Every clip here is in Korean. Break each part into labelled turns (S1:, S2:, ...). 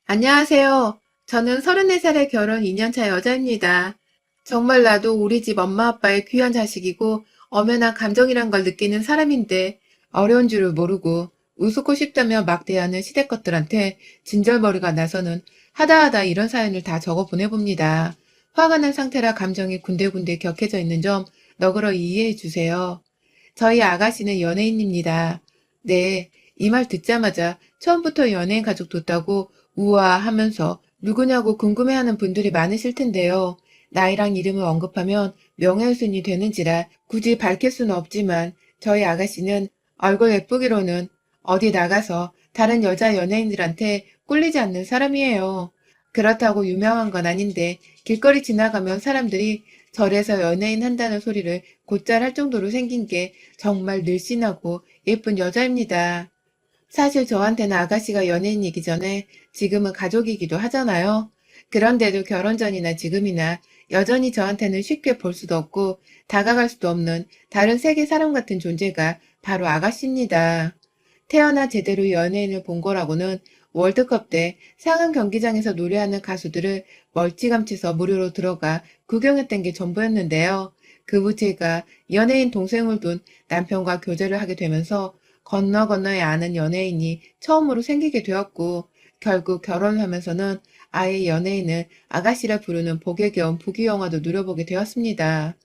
S1: 안녕하세요. 저는 34살의 결혼 2년차 여자입니다. 정말 나도 우리 집 엄마 아빠의 귀한 자식이고 엄연한 감정이란 걸 느끼는 사람인데 어려운 줄을 모르고 우습고 싶다며 막 대하는 시댁 것들한테 진절머리가 나서는 하다하다 이런 사연을 다 적어 보내봅니다. 화가 난 상태라 감정이 군데군데 격해져 있는 점 너그러 이해해 주세요. 저희 아가씨는 연예인입니다. 네, 이 말 듣자마자 처음부터 연예인 가족 뒀다고 우아하면서 누구냐고 궁금해하는 분들이 많으실 텐데요. 나이랑 이름을 언급하면 명예훼손이 되는지라 굳이 밝힐 수는 없지만 저희 아가씨는 얼굴 예쁘기로는 어디 나가서 다른 여자 연예인들한테 꿀리지 않는 사람이에요. 그렇다고 유명한 건 아닌데 길거리 지나가면 사람들이 절에서 연예인 한다는 소리를 곧잘 할 정도로 생긴 게 정말 늘씬하고 예쁜 여자입니다. 사실 저한테는 아가씨가 연예인이기 전에 지금은 가족이기도 하잖아요. 그런데도 결혼 전이나 지금이나 여전히 저한테는 쉽게 볼 수도 없고 다가갈 수도 없는 다른 세계 사람 같은 존재가 바로 아가씨입니다. 태어나 제대로 연예인을 본 거라고는 월드컵 때 상암 경기장에서 노래하는 가수들을 멀찌감치서 무료로 들어가 구경했던 게 전부였는데요. 그 후 제가 연예인 동생을 둔 남편과 교제를 하게 되면서 건너 건너에 아는 연예인이 처음으로 생기게 되었고 결국 결혼을 하면서는 아예 연예인을 아가씨라 부르는 복에 겨운 부귀영화도 누려보게 되었습니다.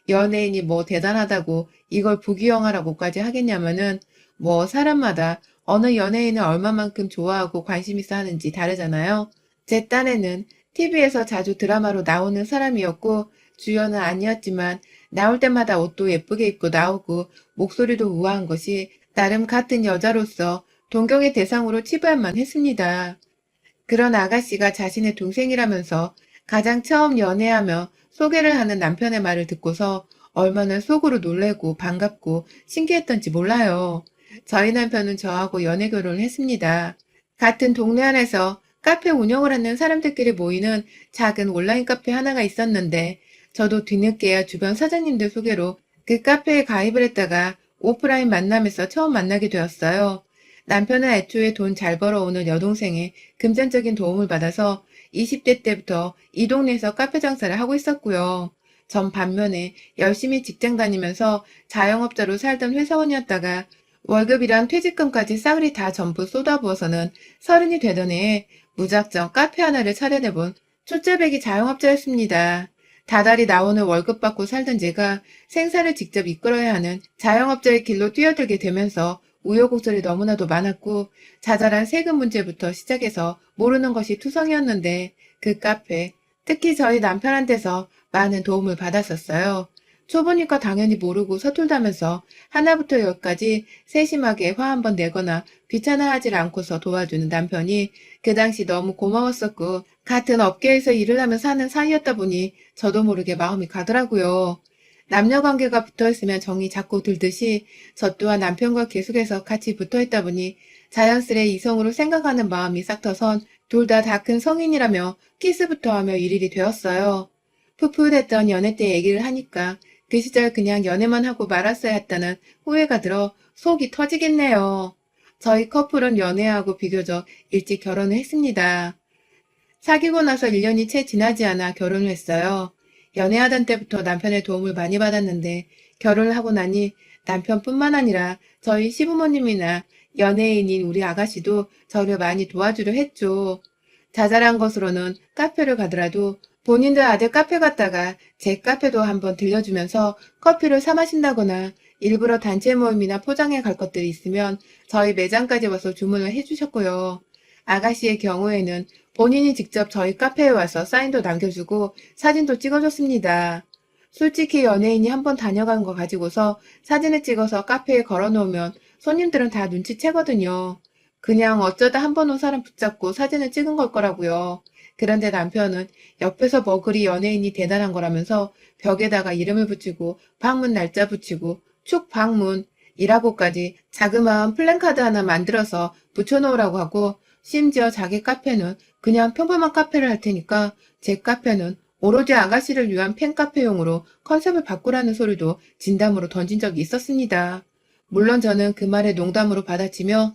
S1: 연예인이 뭐 대단하다고 이걸 부귀영화라고까지 하겠냐면은 뭐 사람마다 어느 연예인을 얼마만큼 좋아하고 관심 있어 하는지 다르잖아요. 제 딴에는 TV에서 자주 드라마로 나오는 사람이었고 주연은 아니었지만 나올 때마다 옷도 예쁘게 입고 나오고 목소리도 우아한 것이 나름 같은 여자로서 동경의 대상으로 치부할만 했습니다. 그런 아가씨가 자신의 동생이라면서 가장 처음 연애하며 소개를 하는 남편의 말을 듣고서 얼마나 속으로 놀래고 반갑고 신기했던지 몰라요. 저희 남편은 저하고 연애 결혼을 했습니다. 같은 동네 안에서 카페 운영을 하는 사람들끼리 모이는 작은 온라인 카페 하나가 있었는데 저도 뒤늦게야 주변 사장님들 소개로 그 카페에 가입을 했다가 오프라인 만남에서 처음 만나게 되었어요. 남편은 애초에 돈 잘 벌어오는 여동생의 금전적인 도움을 받아서 20대 때부터 이 동네에서 카페 장사를 하고 있었고요. 전 반면에 열심히 직장 다니면서 자영업자로 살던 회사원이었다가 월급이랑 퇴직금까지 싸그리 다 전부 쏟아부어서는 30이 되던 해에 무작정 카페 하나를 차려내본 초짜배기 자영업자였습니다. 다달이 나오는 월급 받고 살던 제가 생사를 직접 이끌어야 하는 자영업자의 길로 뛰어들게 되면서 우여곡절이 너무나도 많았고 자잘한 세금 문제부터 시작해서 모르는 것이 투성이었는데 그 카페, 특히 저희 남편한테서 많은 도움을 받았었어요. 초보니까 당연히 모르고 서툴다면서 하나부터 열까지 세심하게 화 한 번 내거나 귀찮아하지 않고서 도와주는 남편이 그 당시 너무 고마웠었고 같은 업계에서 일을 하며 사는 사이였다 보니 저도 모르게 마음이 가더라고요. 남녀 관계가 붙어있으면 정이 자꾸 들듯이 저 또한 남편과 계속해서 같이 붙어있다 보니 자연스레 이성으로 생각하는 마음이 싹 터선 둘 다 큰 성인이라며 키스부터 하며 일일이 되었어요. 풋풋했던 연애 때 얘기를 하니까 그 시절 그냥 연애만 하고 말았어야 했다는 후회가 들어 속이 터지겠네요. 저희 커플은 연애하고 비교적 일찍 결혼을 했습니다. 사귀고 나서 1년이 채 지나지 않아 결혼을 했어요. 연애하던 때부터 남편의 도움을 많이 받았는데 결혼을 하고 나니 남편뿐만 아니라 저희 시부모님이나 연예인인 우리 아가씨도 저를 많이 도와주려 했죠. 자잘한 것으로는 카페를 가더라도 본인들 아들 카페 갔다가 제 카페도 한번 들려주면서 커피를 사 마신다거나 일부러 단체 모임이나 포장해 갈 것들이 있으면 저희 매장까지 와서 주문을 해주셨고요. 아가씨의 경우에는 본인이 직접 저희 카페에 와서 사인도 남겨주고 사진도 찍어줬습니다. 솔직히 연예인이 한번 다녀간 거 가지고서 사진을 찍어서 카페에 걸어놓으면 손님들은 다 눈치채거든요. 그냥 어쩌다 한 번 온 사람 붙잡고 사진을 찍은 걸 거라고요. 그런데 남편은 옆에서 뭐 그리 연예인이 대단한 거라면서 벽에다가 이름을 붙이고 방문 날짜 붙이고 축 방문이라고까지 자그마한 플랜카드 하나 만들어서 붙여놓으라고 하고 심지어 자기 카페는 그냥 평범한 카페를 할 테니까 제 카페는 오로지 아가씨를 위한 팬카페용으로 컨셉을 바꾸라는 소리도 진담으로 던진 적이 있었습니다. 물론 저는 그 말에 농담으로 받아치며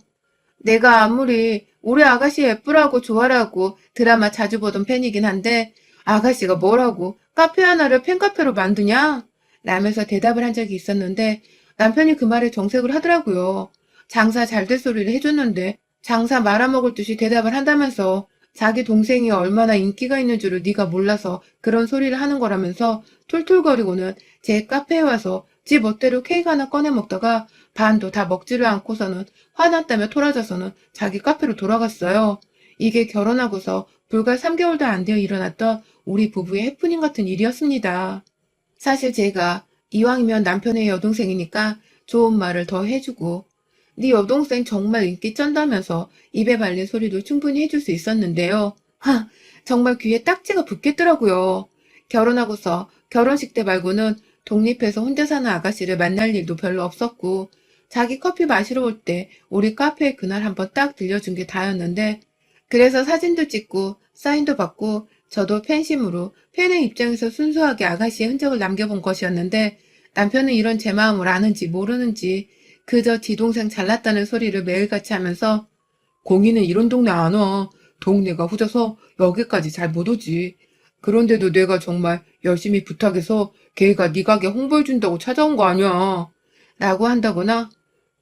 S1: 내가 아무리 우리 아가씨 예쁘라고 좋아라고 드라마 자주 보던 팬이긴 한데 아가씨가 뭐라고 카페 하나를 팬카페로 만드냐? 라면서 대답을 한 적이 있었는데 남편이 그 말에 정색을 하더라고요. 장사 잘 될 소리를 해줬는데 장사 말아먹을 듯이 대답을 한다면서 자기 동생이 얼마나 인기가 있는 줄을 네가 몰라서 그런 소리를 하는 거라면서 툴툴거리고는 제 카페에 와서 지 멋대로 케이크 하나 꺼내 먹다가 반도 다 먹지를 않고서는 화났다며 토라져서는 자기 카페로 돌아갔어요. 이게 결혼하고서 불과 3개월도 안 되어 일어났던 우리 부부의 해프닝 같은 일이었습니다. 사실 제가 이왕이면 남편의 여동생이니까 좋은 말을 더 해주고 네 여동생 정말 인기 쩐다면서 입에 발린 소리도 충분히 해줄 수 있었는데요. 정말 귀에 딱지가 붙겠더라고요. 결혼하고서 결혼식 때 말고는 독립해서 혼자 사는 아가씨를 만날 일도 별로 없었고 자기 커피 마시러 올 때 우리 카페에 그날 한번 딱 들려준 게 다였는데 그래서 사진도 찍고 사인도 받고 저도 팬심으로 팬의 입장에서 순수하게 아가씨의 흔적을 남겨본 것이었는데 남편은 이런 제 마음을 아는지 모르는지 그저 지 동생 잘났다는 소리를 매일같이 하면서 공이는 이런 동네 안 와. 동네가 후져서 여기까지 잘 못 오지. 그런데도 내가 정말 열심히 부탁해서 걔가 네 가게 홍보해준다고 찾아온 거 아니야. 라고 한다거나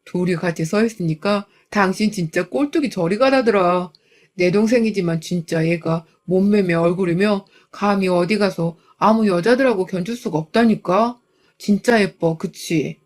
S1: 둘이 같이 서 있으니까 당신 진짜 꼴뚜기 저리 가라더라. 내 동생이지만 진짜 얘가 몸매며 얼굴이며 감히 어디 가서 아무 여자들하고 견줄 수가 없다니까. 진짜 예뻐, 그치?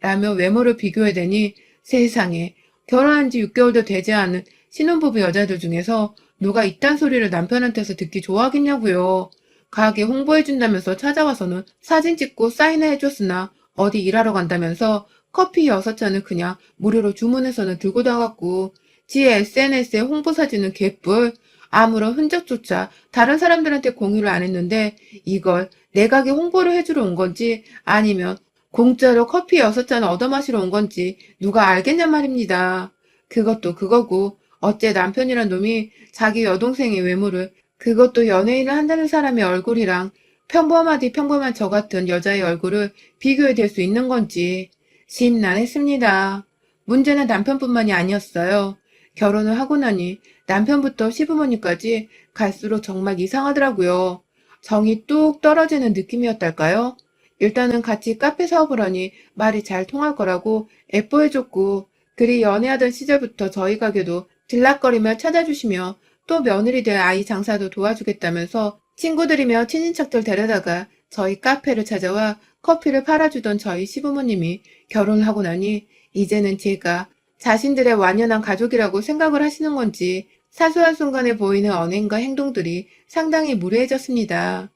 S1: 라며 외모를 비교해대니 세상에 결혼한 지 6개월도 되지 않은 신혼부부 여자들 중에서 누가 이딴 소리를 남편한테서 듣기 좋아하겠냐고요. 가게 홍보해준다면서 찾아와서는 사진 찍고 사인을 해줬으나 어디 일하러 간다면서 커피 6잔을 그냥 무료로 주문해서는 들고 나갔고 지 SNS에 홍보 사진은 개뿔 아무런 흔적조차 다른 사람들한테 공유를 안 했는데 이걸 내 가게 홍보를 해주러 온 건지 아니면 공짜로 커피 6잔 얻어 마시러 온 건지 누가 알겠냔 말입니다. 그것도 그거고 어째 남편이란 놈이 자기 여동생의 외모를 그것도 연예인을 한다는 사람의 얼굴이랑 평범하디 평범한 저 같은 여자의 얼굴을 비교해 댈 수 있는 건지 심란했습니다. 문제는 남편뿐만이 아니었어요. 결혼을 하고 나니 남편부터 시부모님까지 갈수록 정말 이상하더라고요. 정이 뚝 떨어지는 느낌이었달까요? 일단은 같이 카페 사업을 하니 말이 잘 통할 거라고 예뻐해줬고 그리 연애하던 시절부터 저희 가게도 들락거리며 찾아주시며 또 며느리 될 아이 장사도 도와주겠다면서 친구들이며 친인척들 데려다가 저희 카페를 찾아와 커피를 팔아주던 저희 시부모님이 결혼을 하고 나니 이제는 제가 자신들의 완연한 가족이라고 생각을 하시는 건지 사소한 순간에 보이는 언행과 행동들이 상당히 무례해졌습니다.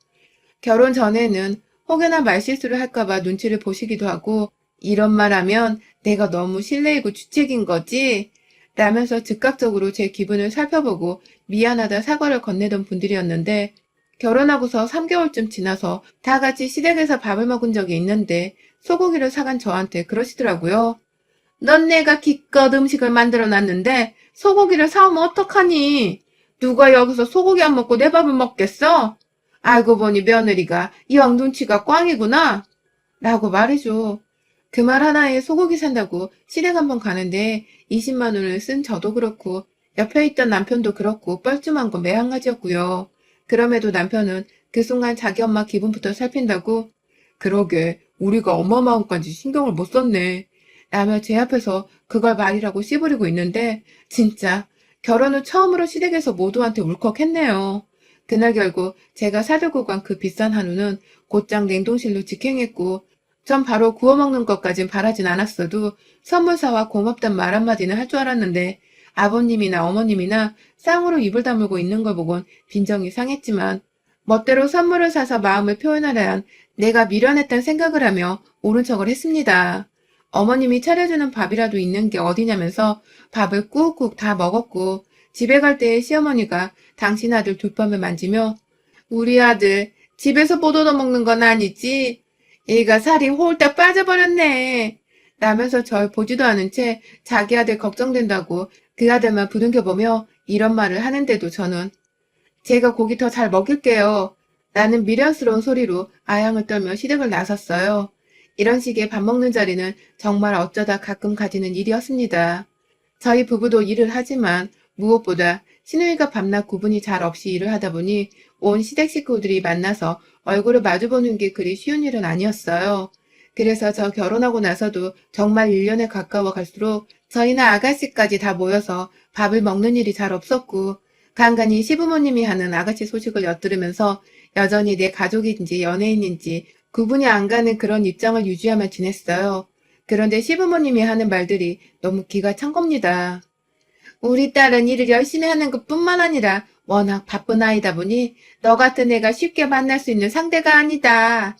S1: 결혼 전에는 혹여나 말실수를 할까봐 눈치를 보시기도 하고 이런 말 하면 내가 너무 실례이고 주책인 거지? 라면서 즉각적으로 제 기분을 살펴보고 미안하다 사과를 건네던 분들이었는데 결혼하고서 3개월쯤 지나서 다 같이 시댁에서 밥을 먹은 적이 있는데 소고기를 사간 저한테 그러시더라고요. 넌 내가 기껏 음식을 만들어 놨는데 소고기를 사오면 어떡하니? 누가 여기서 소고기 안 먹고 내 밥을 먹겠어? 알고 보니 며느리가 이왕 눈치가 꽝이구나. 라고 말해줘. 그 말 하나에 소고기 산다고 시댁 한번 가는데 20만 원을 쓴 저도 그렇고 옆에 있던 남편도 그렇고 뻘쭘한 건 매한가지였고요. 그럼에도 남편은 그 순간 자기 엄마 기분부터 살핀다고 그러게 우리가 엄마 마음까지 신경을 못 썼네. 라며 제 앞에서 그걸 말이라고 씨부리고 있는데 진짜 결혼 후 처음으로 시댁에서 모두한테 울컥했네요. 그날 결국 제가 사들고 간 그 비싼 한우는 곧장 냉동실로 직행했고 전 바로 구워 먹는 것까진 바라진 않았어도 선물사와 고맙단 말 한마디는 할 줄 알았는데 아버님이나 어머님이나 쌍으로 입을 다물고 있는 걸 보곤 빈정이 상했지만 멋대로 선물을 사서 마음을 표현하려 내가 미련했단 생각을 하며 옳은 척을 했습니다. 어머님이 차려주는 밥이라도 있는 게 어디냐면서 밥을 꾹꾹 다 먹었고 집에 갈 때 시어머니가 당신 아들 둘밤을 만지며 우리 아들 집에서 못 얻어먹는 건 아니지? 얘가 살이 홀딱 빠져버렸네. 라면서 절 보지도 않은 채 자기 아들 걱정된다고 그 아들만 부둥켜보며 이런 말을 하는데도 저는 제가 고기 더 잘 먹일게요. 라는 미련스러운 소리로 아양을 떨며 시댁을 나섰어요. 이런 식의 밥 먹는 자리는 정말 어쩌다 가끔 가지는 일이었습니다. 저희 부부도 일을 하지만 무엇보다 시누이가 밤낮 구분이 잘 없이 일을 하다 보니 온 시댁 식구들이 만나서 얼굴을 마주보는 게 그리 쉬운 일은 아니었어요. 그래서 저 결혼하고 나서도 정말 1년에 가까워 갈수록 저희나 아가씨까지 다 모여서 밥을 먹는 일이 잘 없었고 간간히 시부모님이 하는 아가씨 소식을 엿들으면서 여전히 내 가족인지 연예인인지 구분이 안 가는 그런 입장을 유지하며 지냈어요. 그런데 시부모님이 하는 말들이 너무 기가 찬 겁니다. 우리 딸은 일을 열심히 하는 것뿐만 아니라 워낙 바쁜 아이다 보니 너 같은 애가 쉽게 만날 수 있는 상대가 아니다.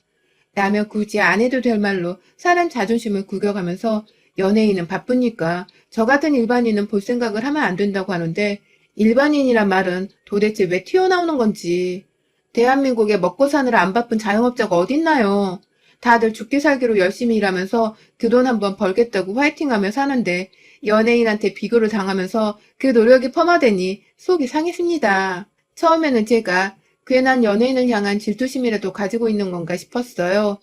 S1: 라며 굳이 안 해도 될 말로 사람 자존심을 구겨가면서 연예인은 바쁘니까 저 같은 일반인은 볼 생각을 하면 안 된다고 하는데 일반인이란 말은 도대체 왜 튀어나오는 건지. 대한민국에 먹고 사느라 안 바쁜 자영업자가 어딨나요? 다들 죽기 살기로 열심히 일하면서 그 돈 한번 벌겠다고 화이팅하며 사는데 연예인한테 비교를 당하면서 그 노력이 폄하되니 속이 상했습니다. 처음에는 제가 괜한 연예인을 향한 질투심이라도 가지고 있는 건가 싶었어요.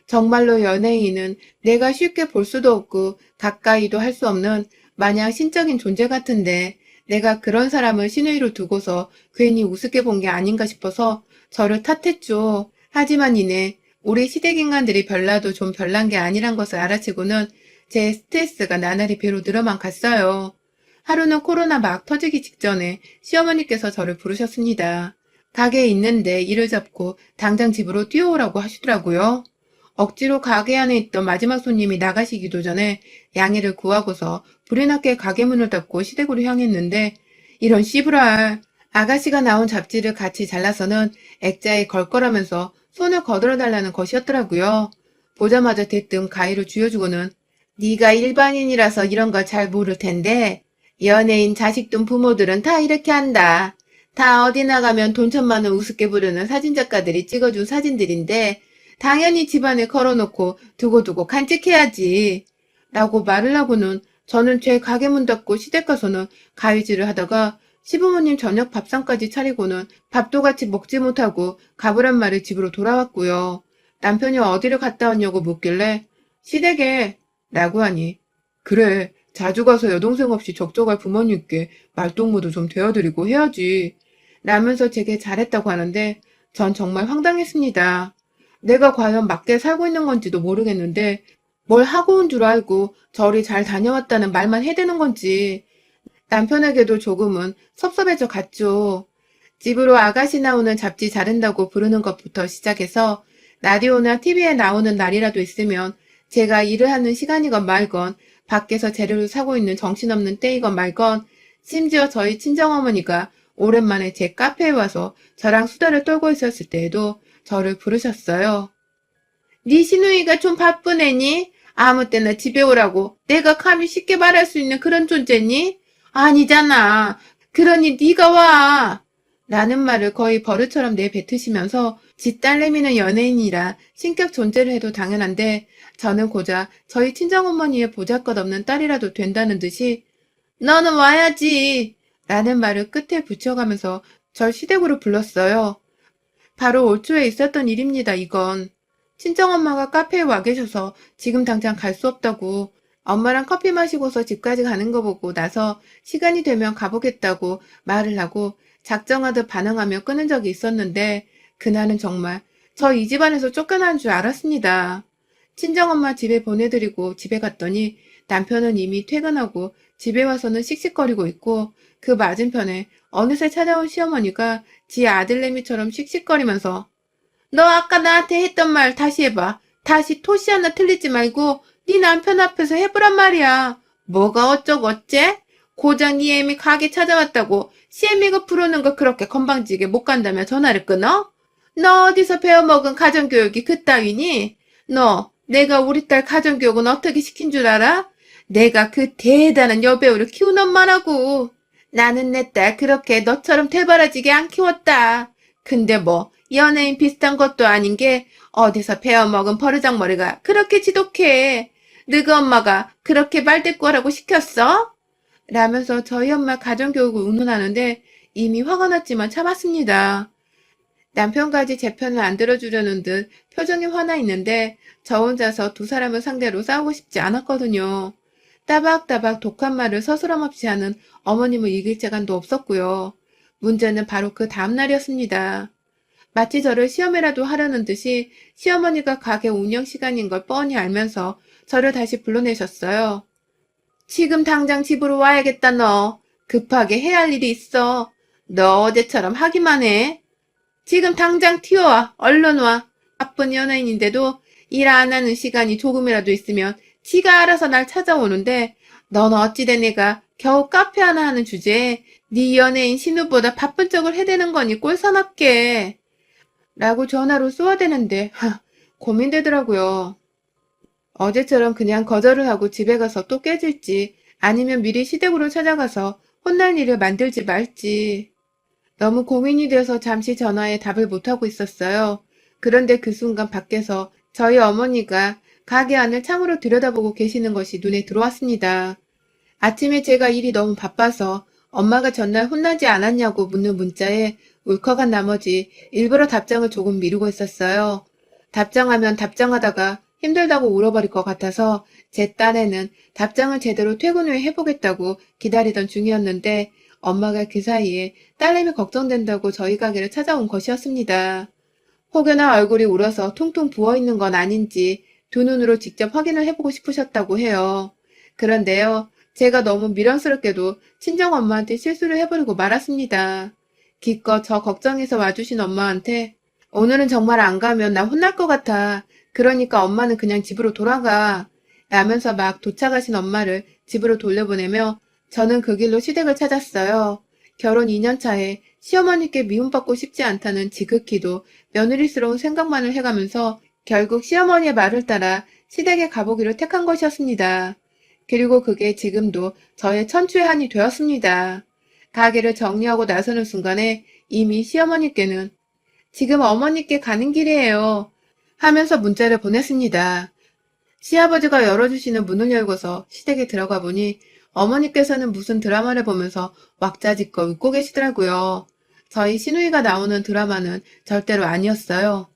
S1: 정말로 연예인은 내가 쉽게 볼 수도 없고 가까이도 할 수 없는 마냥 신적인 존재 같은데 내가 그런 사람을 신의로 두고서 괜히 우습게 본 게 아닌가 싶어서 저를 탓했죠. 하지만 이내 우리 시댁 인간들이 별나도 좀 별난 게 아니란 것을 알아채고는 제 스트레스가 나날이 배로 늘어만 갔어요. 하루는 코로나 막 터지기 직전에 시어머니께서 저를 부르셨습니다. 가게에 있는데 일을 잡고 당장 집으로 뛰어오라고 하시더라고요. 억지로 가게 안에 있던 마지막 손님이 나가시기도 전에 양해를 구하고서 불이 났게 가게 문을 닫고 시댁으로 향했는데 이런 씨부랄. 아가씨가 나온 잡지를 같이 잘라서는 액자에 걸 거라면서 손을 거들어달라는 것이었더라고요. 보자마자 대뜸 가위를 쥐어주고는 네가 일반인이라서 이런 걸 잘 모를 텐데 연예인 자식 둔 부모들은 다 이렇게 한다. 다 어디 나가면 돈 천만원 우습게 부르는 사진작가들이 찍어준 사진들인데 당연히 집안에 걸어놓고 두고두고 간직해야지. 라고 말을 하고는 저는 제 가게 문 닫고 시댁 가서는 가위질을 하다가 시부모님 저녁 밥상까지 차리고는 밥도 같이 먹지 못하고 가보란 말에 집으로 돌아왔고요. 남편이 어디를 갔다 왔냐고 묻길래 시댁에 라고 하니 그래 자주 가서 여동생 없이 적적할 부모님께 말동무도 좀 되어드리고 해야지 라면서 제게 잘했다고 하는데 전 정말 황당했습니다. 내가 과연 맞게 살고 있는 건지도 모르겠는데 뭘 하고 온 줄 알고 저리 잘 다녀왔다는 말만 해대는 건지 남편에게도 조금은 섭섭해져 갔죠. 집으로 아가씨 나오는 잡지 자른다고 부르는 것부터 시작해서 라디오나 TV에 나오는 날이라도 있으면 제가 일을 하는 시간이건 말건 밖에서 재료를 사고 있는 정신없는 때이건 말건 심지어 저희 친정어머니가 오랜만에 제 카페에 와서 저랑 수다를 떨고 있었을 때에도 저를 부르셨어요. 네 시누이가 좀 바쁜 애니? 아무 때나 집에 오라고 내가 감히 쉽게 말할 수 있는 그런 존재니? 아니잖아. 그러니 네가 와. 라는 말을 거의 버릇처럼 내뱉으시면서 지 딸내미는 연예인이라 신격 존재를 해도 당연한데 저는 고작 저희 친정어머니의 보잘것없는 딸이라도 된다는 듯이 너는 와야지 라는 말을 끝에 붙여가면서 절 시댁으로 불렀어요. 바로 올 초에 있었던 일입니다, 이건. 친정엄마가 카페에 와 계셔서 지금 당장 갈 수 없다고 엄마랑 커피 마시고서 집까지 가는 거 보고 나서 시간이 되면 가보겠다고 말을 하고 작정하듯 반응하며 끊은 적이 있었는데 그날은 정말 저 이 집안에서 쫓겨난 줄 알았습니다. 친정엄마 집에 보내드리고 집에 갔더니 남편은 이미 퇴근하고 집에 와서는 씩씩거리고 있고 그 맞은편에 어느새 찾아온 시어머니가 지 아들내미처럼 씩씩거리면서 너 아까 나한테 했던 말 다시 해봐. 다시 토시 하나 틀리지 말고 네 남편 앞에서 해보란 말이야. 뭐가 어쩌고 어째? 고작 네 애미 가게 찾아왔다고 시애미가 부르는 거 그렇게 건방지게 못 간다며 전화를 끊어? 너 어디서 배워먹은 가정교육이 그따위니? 너 내가 우리 딸 가정교육은 어떻게 시킨 줄 알아? 내가 그 대단한 여배우를 키운 엄마라고. 나는 내 딸 그렇게 너처럼 대바라지게 안 키웠다. 근데 뭐 연예인 비슷한 것도 아닌 게 어디서 배워먹은 버르장머리가 그렇게 지독해. 너희 엄마가 그렇게 말대꾸하라고 시켰어? 라면서 저희 엄마 가정교육을 운운하는데 이미 화가 났지만 참았습니다. 남편까지 제 편을 안 들어주려는 듯 표정이 화나 있는데 저 혼자서 두 사람을 상대로 싸우고 싶지 않았거든요. 따박따박 독한 말을 서스럼없이 하는 어머님을 이길 재간도 없었고요. 문제는 바로 그 다음날이었습니다. 마치 저를 시험이라도 하려는 듯이 시어머니가 가게 운영 시간인 걸 뻔히 알면서 저를 다시 불러내셨어요. 지금 당장 집으로 와야겠다, 너. 급하게 해야 할 일이 있어. 너 어제처럼 하기만 해. 지금 당장 튀어와. 얼른 와. 바쁜 연예인인데도 일 안 하는 시간이 조금이라도 있으면 지가 알아서 날 찾아오는데 넌 어찌된 애가 겨우 카페 하나 하는 주제에 네 연예인 신우보다 바쁜 척을 해대는 거니 꼴사납게. 라고 전화로 쏘아대는데 고민되더라고요. 어제처럼 그냥 거절을 하고 집에 가서 또 깨질지 아니면 미리 시댁으로 찾아가서 혼날 일을 만들지 말지. 너무 고민이 돼서 잠시 전화에 답을 못하고 있었어요. 그런데 그 순간 밖에서 저희 어머니가 가게 안을 창으로 들여다보고 계시는 것이 눈에 들어왔습니다. 아침에 제가 일이 너무 바빠서 엄마가 전날 혼나지 않았냐고 묻는 문자에 울컥한 나머지 일부러 답장을 조금 미루고 있었어요. 답장하면 답장하다가 힘들다고 울어버릴 것 같아서 제 딴에는 답장을 제대로 퇴근 후에 해보겠다고 기다리던 중이었는데 엄마가 그 사이에 딸내미 걱정된다고 저희 가게를 찾아온 것이었습니다. 혹여나 얼굴이 울어서 퉁퉁 부어있는 건 아닌지 두 눈으로 직접 확인을 해보고 싶으셨다고 해요. 그런데요, 제가 너무 미련스럽게도 친정엄마한테 실수를 해버리고 말았습니다. 기껏 저 걱정해서 와주신 엄마한테 오늘은 정말 안 가면 나 혼날 것 같아. 그러니까 엄마는 그냥 집으로 돌아가. 라면서 막 도착하신 엄마를 집으로 돌려보내며 저는 그 길로 시댁을 찾았어요. 결혼 2년 차에 시어머니께 미움받고 싶지 않다는 지극히도 며느리스러운 생각만을 해가면서 결국 시어머니의 말을 따라 시댁에 가보기로 택한 것이었습니다. 그리고 그게 지금도 저의 천추의 한이 되었습니다. 가게를 정리하고 나서는 순간에 이미 시어머니께는 지금 어머니께 가는 길이에요 하면서 문자를 보냈습니다. 시아버지가 열어주시는 문을 열고서 시댁에 들어가 보니 어머니께서는 무슨 드라마를 보면서 왁자지껄 웃고 계시더라고요. 저희 시누이가 나오는 드라마는 절대로 아니었어요.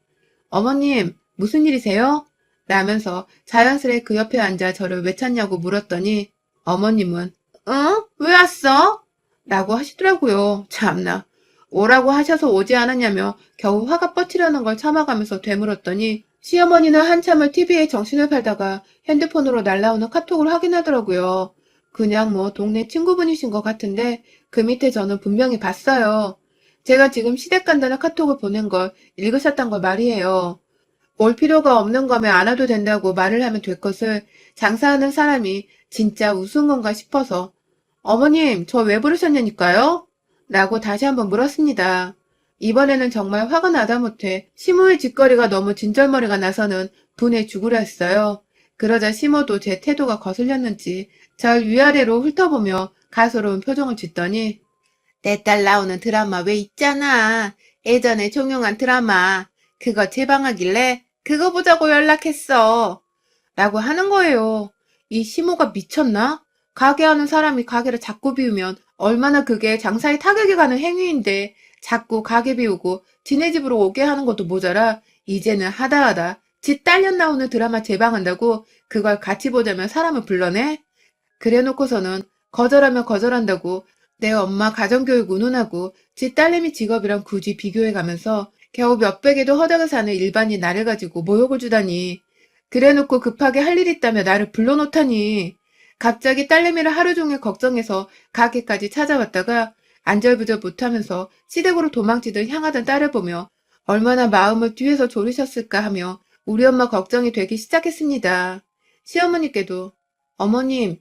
S1: 어머님, 무슨 일이세요? 라면서 자연스레 그 옆에 앉아 저를 왜 찾냐고 물었더니 어머님은 응? 왜 왔어? 라고 하시더라고요. 참나. 오라고 하셔서 오지 않았냐며 겨우 화가 뻗치려는 걸 참아가면서 되물었더니 시어머니는 한참을 TV에 정신을 팔다가 핸드폰으로 날라오는 카톡을 확인하더라고요. 그냥 뭐 동네 친구분이신 것 같은데 그 밑에 저는 분명히 봤어요. 제가 지금 시댁 간다는 카톡을 보낸 걸 읽으셨단 걸 말이에요. 올 필요가 없는 거면 안 와도 된다고 말을 하면 될 것을 장사하는 사람이 진짜 우스운 건가 싶어서 어머님, 저 왜 부르셨냐니까요? 라고 다시 한번 물었습니다. 이번에는 정말 화가 나다 못해 시모의 짓거리가 너무 진절머리가 나서는 분해 죽으려 했어요. 그러자 시모도 제 태도가 거슬렸는지 절 위아래로 훑어보며 가소로운 표정을 짓더니 내 딸 나오는 드라마 왜 있잖아. 예전에 종영한 드라마. 그거 재방하길래 그거 보자고 연락했어. 라고 하는 거예요. 이 시모가 미쳤나? 가게 하는 사람이 가게를 자꾸 비우면 얼마나 그게 장사에 타격이 가는 행위인데 자꾸 가게 비우고 지네 집으로 오게 하는 것도 모자라 이제는 하다하다 지 딸년 나오는 드라마 재방한다고 그걸 같이 보자면 사람을 불러내? 그래놓고서는 거절하면 거절한다고 내 엄마 가정교육 운운하고 지 딸내미 직업이랑 굳이 비교해가면서 겨우 몇백에도 허덕을 사는 일반인 나를 가지고 모욕을 주다니. 그래놓고 급하게 할 일 있다며 나를 불러놓다니. 갑자기 딸내미를 하루 종일 걱정해서 가게까지 찾아왔다가 안절부절 못하면서 시댁으로 도망치듯 향하던 딸을 보며 얼마나 마음을 뒤에서 졸이셨을까 하며 우리 엄마 걱정이 되기 시작했습니다. 시어머니께도 어머님,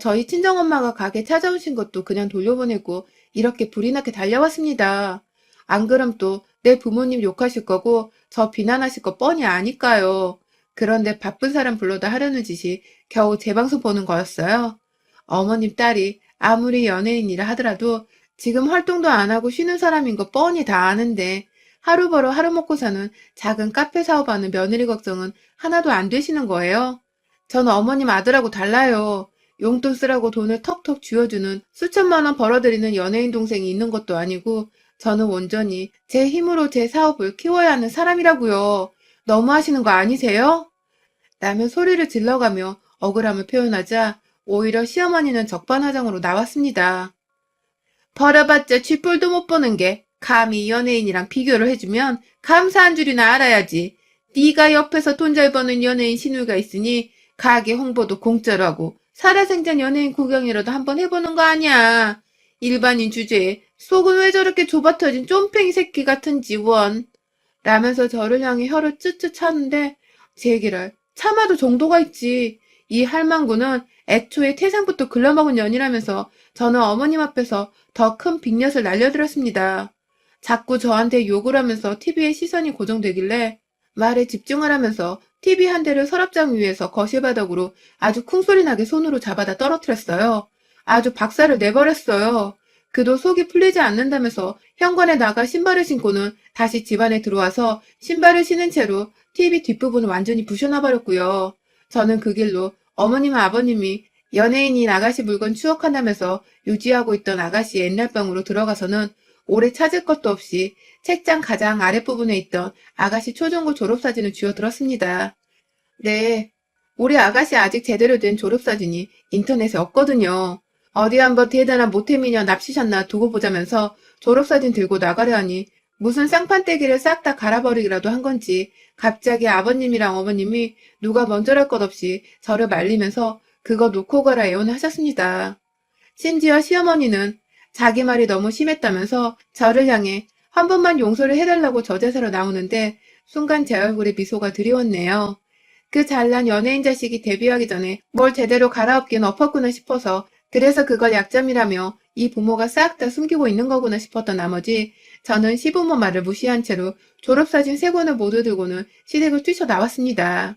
S1: 저희 친정엄마가 가게 찾아오신 것도 그냥 돌려보내고 이렇게 불이 나게 달려왔습니다. 안 그럼 또 내 부모님 욕하실 거고 저 비난하실 거 뻔히 아니까요. 그런데 바쁜 사람 불러다 하려는 짓이 겨우 제 방송 보는 거였어요. 어머님 딸이 아무리 연예인이라 하더라도 지금 활동도 안 하고 쉬는 사람인 거 뻔히 다 아는데 하루 벌어 하루 먹고 사는 작은 카페 사업하는 며느리 걱정은 하나도 안 되시는 거예요? 저는 어머님 아들하고 달라요. 용돈 쓰라고 돈을 턱턱 쥐어주는 수천만 원 벌어들이는 연예인 동생이 있는 것도 아니고 저는 온전히 제 힘으로 제 사업을 키워야 하는 사람이라고요. 너무 하시는 거 아니세요? 라며 소리를 질러가며 억울함을 표현하자 오히려 시어머니는 적반하장으로 나왔습니다. 벌어봤자 쥐뿔도 못 보는 게 감히 연예인이랑 비교를 해주면 감사한 줄이나 알아야지. 네가 옆에서 돈 잘 버는 연예인 신우이가 있으니 가게 홍보도 공짜로 하고 살아생전 연예인 구경이라도 한번 해보는 거 아니야. 일반인 주제에 속은 왜 저렇게 좁아터진 쫌팽이 새끼 같은지 원. 라면서 저를 향해 혀를 쯧쯧 차는데 제기를 참아도 정도가 있지. 이 할망구는 애초에 태생부터 글러먹은 년이라면서 저는 어머님 앞에서 더 큰 빅엿을 날려들었습니다. 자꾸 저한테 욕을 하면서 TV에 시선이 고정되길래 말에 집중을 하면서 TV 한 대를 서랍장 위에서 거실 바닥으로 아주 쿵소리 나게 손으로 잡아다 떨어뜨렸어요. 아주 박살을 내버렸어요. 그도 속이 풀리지 않는다면서 현관에 나가 신발을 신고는 다시 집 안에 들어와서 신발을 신은 채로 TV 뒷부분을 완전히 부셔놔버렸고요. 저는 그 길로 어머님 아버님이 연예인인 아가씨 물건 추억한다면서 유지하고 있던 아가씨의 옛날 방으로 들어가서는 오래 찾을 것도 없이 책장 가장 아랫부분에 있던 아가씨 초중고 졸업사진을 쥐어들었습니다. 네, 우리 아가씨 아직 제대로 된 졸업사진이 인터넷에 없거든요. 어디 한번 대단한 모태미녀 납치셨나 두고 보자면서 졸업사진 들고 나가려 하니 무슨 쌍판떼기를 싹 다 갈아버리기라도 한 건지 갑자기 아버님이랑 어머님이 누가 먼저랄 것 없이 저를 말리면서 그거 놓고 가라 애원하셨습니다. 심지어 시어머니는 자기 말이 너무 심했다면서 저를 향해 한 번만 용서를 해달라고 저자세로 나오는데 순간 제 얼굴에 미소가 드리웠네요. 그 잘난 연예인 자식이 데뷔하기 전에 뭘 제대로 갈아엎긴 엎었구나 싶어서 그래서 그걸 약점이라며 이 부모가 싹 다 숨기고 있는 거구나 싶었던 나머지 저는 시부모 말을 무시한 채로 졸업사진 3권을 모두 들고는 시댁을 뛰쳐나왔습니다.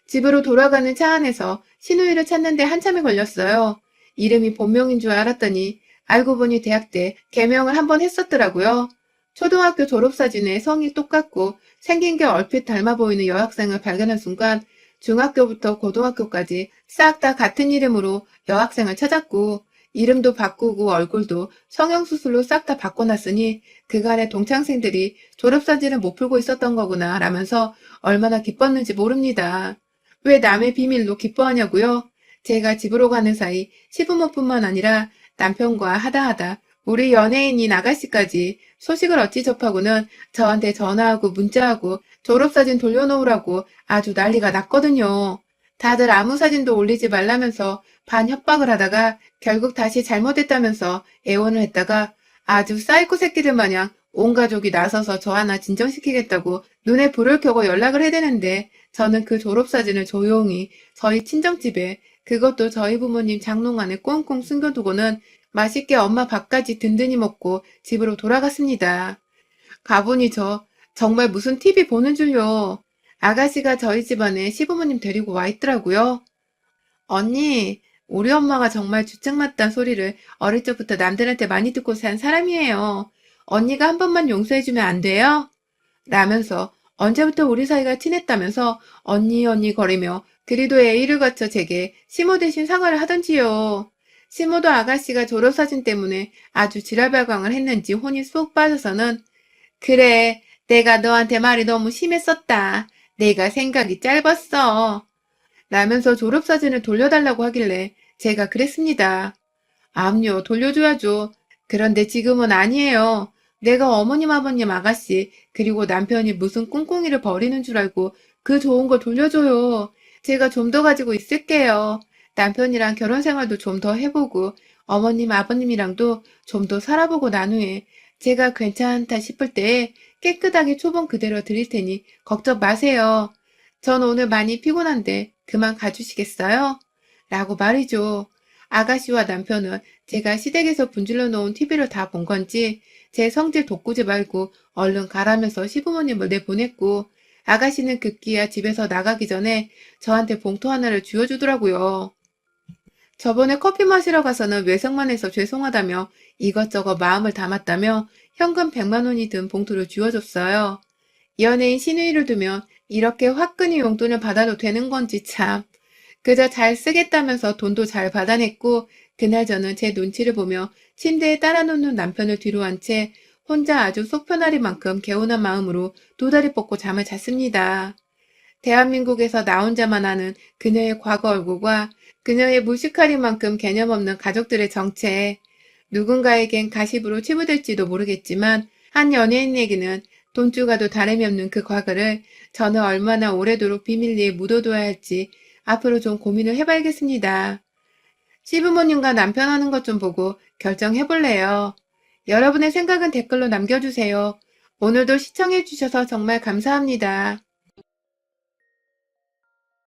S1: 집으로 돌아가는 차 안에서 신우이를 찾는데 한참이 걸렸어요. 이름이 본명인 줄 알았더니 알고 보니 대학 때 개명을 한 번 했었더라고요. 초등학교 졸업사진에 성이 똑같고 생긴 게 얼핏 닮아 보이는 여학생을 발견한 순간 중학교부터 고등학교까지 싹 다 같은 이름으로 여학생을 찾았고 이름도 바꾸고 얼굴도 성형수술로 싹 다 바꿔놨으니 그간의 동창생들이 졸업사진을 못 풀고 있었던 거구나 라면서 얼마나 기뻤는지 모릅니다. 왜 남의 비밀로 기뻐하냐고요? 제가 집으로 가는 사이 시부모뿐만 아니라 남편과 하다하다 우리 연예인인 아가씨까지 소식을 어찌 접하고는 저한테 전화하고 문자하고 졸업사진 돌려놓으라고 아주 난리가 났거든요. 다들 아무 사진도 올리지 말라면서 반협박을 하다가 결국 다시 잘못했다면서 애원을 했다가 아주 사이코 새끼들 마냥 온 가족이 나서서 저 하나 진정시키겠다고 눈에 불을 켜고 연락을 해대는데 저는 그 졸업사진을 조용히 저희 친정집에 그것도 저희 부모님 장롱 안에 꽁꽁 숨겨두고는 맛있게 엄마 밥까지 든든히 먹고 집으로 돌아갔습니다. 가보니 저 정말 무슨 TV 보는 줄요. 아가씨가 저희 집안에 시부모님 데리고 와 있더라고요. 언니, 우리 엄마가 정말 주책맞단 소리를 어릴 적부터 남들한테 많이 듣고 산 사람이에요. 언니가 한 번만 용서해주면 안 돼요? 라면서 언제부터 우리 사이가 친했다면서 언니 거리며 그리도 예의를 갖춰 제게 시모 대신 사과를 하던지요. 시모도 아가씨가 졸업사진 때문에 아주 지랄발광을 했는지 혼이 쏙 빠져서는 그래, 내가 너한테 말이 너무 심했었다. 내가 생각이 짧았어. 라면서 졸업사진을 돌려달라고 하길래 제가 그랬습니다. 암요, 돌려줘야죠. 그런데 지금은 아니에요. 내가 어머님, 아버님, 아가씨, 그리고 남편이 무슨 꿍꿍이를 벌이는 줄 알고 그 좋은 걸 돌려줘요. 제가 좀 더 가지고 있을게요. 남편이랑 결혼 생활도 좀 더 해보고 어머님, 아버님이랑도 좀 더 살아보고 난 후에 제가 괜찮다 싶을 때에 깨끗하게 초본 그대로 드릴 테니 걱정 마세요. 전 오늘 많이 피곤한데 그만 가주시겠어요? 라고 말이죠. 아가씨와 남편은 제가 시댁에서 분질러 놓은 TV를 다 본 건지 제 성질 돋구지 말고 얼른 가라면서 시부모님을 내보냈고 아가씨는 급기야 집에서 나가기 전에 저한테 봉투 하나를 쥐어주더라고요. 저번에 커피 마시러 가서는 외상만 해서 죄송하다며 이것저것 마음을 담았다며 현금 100만 원이 든 봉투를 쥐어줬어요. 연예인 신우이를 두면 이렇게 화끈히 용돈을 받아도 되는 건지 참. 그저 잘 쓰겠다면서 돈도 잘 받아냈고 그날 저는 제 눈치를 보며 침대에 따라놓는 남편을 뒤로 한 채 혼자 아주 속 편할 만큼 개운한 마음으로 2다리 뻗고 잠을 잤습니다. 대한민국에서 나 혼자만 아는 그녀의 과거 얼굴과 그녀의 무식하리만큼 개념 없는 가족들의 정체. 누군가에겐 가십으로 치부될지도 모르겠지만 한 연예인에게는 돈주가도 다름이 없는 그 과거를 저는 얼마나 오래도록 비밀리에 묻어둬야 할지 앞으로 좀 고민을 해봐야겠습니다. 시부모님과 남편 하는 것 좀 보고 결정해볼래요. 여러분의 생각은 댓글로 남겨주세요. 오늘도 시청해주셔서 정말 감사합니다.